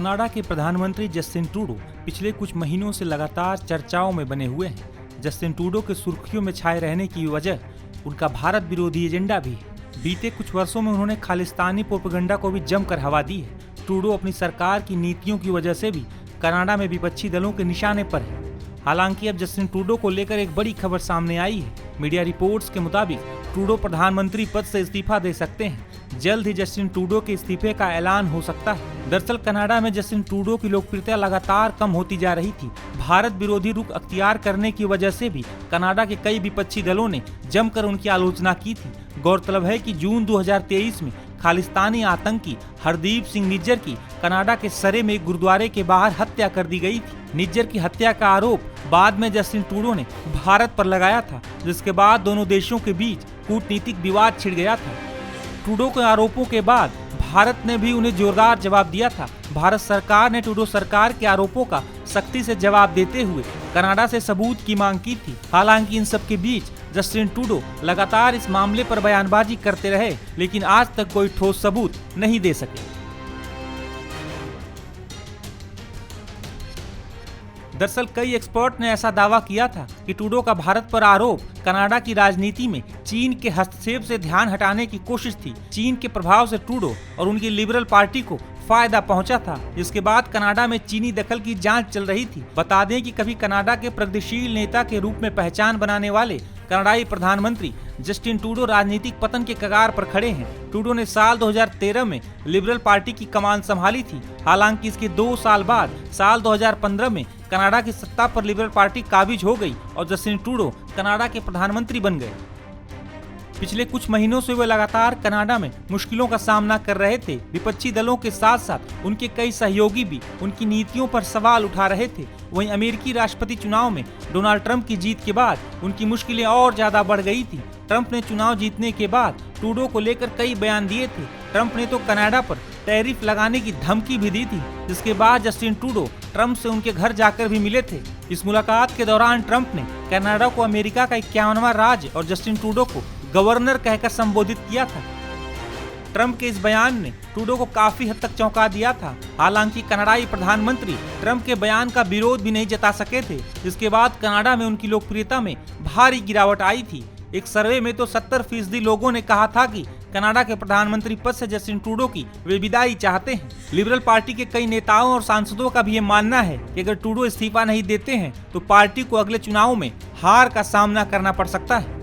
Canada के प्रधानमंत्री Justin Trudeau पिछले कुछ महीनों से लगातार चर्चाओं में बने हुए हैं। जस्टिन ट्रूडो के सुर्खियों में छाए रहने की वजह उनका भारत विरोधी एजेंडा भी है। बीते कुछ वर्षों में उन्होंने खालिस्तानी प्रोपेगेंडा को भी जमकर हवा दी है। ट्रूडो अपनी सरकार की नीतियों की वजह से भी कनाडा में विपक्षी दलों के निशाने पर है। हालांकि अब जस्टिन ट्रूडो को लेकर एक बड़ी खबर सामने आई है। मीडिया रिपोर्ट्स के मुताबिक ट्रूडो प्रधानमंत्री पद से इस्तीफा दे सकते हैं। जल्द ही जस्टिन ट्रूडो के इस्तीफे का ऐलान हो सकता है। दरअसल कनाडा में जस्टिन ट्रूडो की लोकप्रियता लगातार कम होती जा रही थी। भारत विरोधी रुख अख्तियार करने की वजह से भी कनाडा के कई विपक्षी दलों ने जमकर उनकी आलोचना की थी। गौरतलब है कि जून 2023 में खालिस्तानी आतंकी हरदीप सिंह निज्जर की कनाडा के सरे में एक गुरुद्वारे के बाहर हत्या कर दी गई थी। निज्जर की हत्या का आरोप बाद में जस्टिन ट्रूडो ने भारत पर लगाया था, जिसके बाद दोनों देशों के बीच कूटनीतिक विवाद छिड़ गया था। ट्रूडो के आरोपों के बाद भारत ने भी उन्हें जोरदार जवाब दिया था। भारत सरकार ने ट्रूडो सरकार के आरोपों का सख्ती से जवाब देते हुए कनाडा से सबूत की मांग की थी। हालांकि इन सब के बीच जस्टिन ट्रूडो लगातार इस मामले पर बयानबाजी करते रहे, लेकिन आज तक कोई ठोस सबूत नहीं दे सके। दरअसल कई एक्सपर्ट ने ऐसा दावा किया था कि ट्रूडो का भारत पर आरोप कनाडा की राजनीति में चीन के हस्तक्षेप से ध्यान हटाने की कोशिश थी। चीन के प्रभाव से ट्रूडो और उनकी लिबरल पार्टी को फायदा पहुंचा था, जिसके बाद कनाडा में चीनी दखल की जांच चल रही थी। बता दें कि कभी कनाडा के प्रगतिशील नेता के रूप में पहचान बनाने वाले कनाडाई प्रधानमंत्री जस्टिन ट्रूडो राजनीतिक पतन के कगार पर खड़े हैं। ट्रूडो ने साल 2013 में लिबरल पार्टी की कमान संभाली थी। हालांकि इसके 2 साल बाद साल 2015 में कनाडा की सत्ता पर लिबरल पार्टी काबिज हो गई और जस्टिन ट्रूडो कनाडा के प्रधानमंत्री बन गए। पिछले कुछ महीनों से वे लगातार कनाडा में मुश्किलों का सामना कर रहे थे। विपक्षी दलों के साथ साथ उनके कई सहयोगी भी उनकी नीतियों पर सवाल उठा रहे थे। वहीं अमेरिकी राष्ट्रपति चुनाव में डोनाल्ड ट्रंप की जीत के बाद उनकी मुश्किलें और ज्यादा बढ़ गई थी। ट्रंप ने चुनाव जीतने के बाद ट्रूडो को लेकर कई बयान दिए थे। ट्रंप ने तो कनाडा पर टैरिफ लगाने की धमकी भी दी थी, जिसके बाद जस्टिन ट्रूडो ट्रंप से उनके घर जाकर भी मिले थे। इस मुलाकात के दौरान ट्रंप ने कनाडा को अमेरिका का 51वां राज्य और जस्टिन ट्रूडो को गवर्नर कहकर संबोधित किया था। ट्रंप के इस बयान ने ट्रूडो को काफी हद तक चौंका दिया था। हालांकि कनाडाई प्रधानमंत्री ट्रंप के बयान का विरोध भी नहीं जता सके थे, जिसके बाद कनाडा में उनकी लोकप्रियता में भारी गिरावट आई थी। एक सर्वे में तो 70% लोगों ने कहा था कि कनाडा के प्रधानमंत्री पद से जस्टिन ट्रूडो की वे विदाई चाहते हैं। लिबरल पार्टी के कई नेताओं और सांसदों का भी ये मानना है कि अगर ट्रूडो इस्तीफा नहीं देते हैं तो पार्टी को अगले चुनाव में हार का सामना करना पड़ सकता है।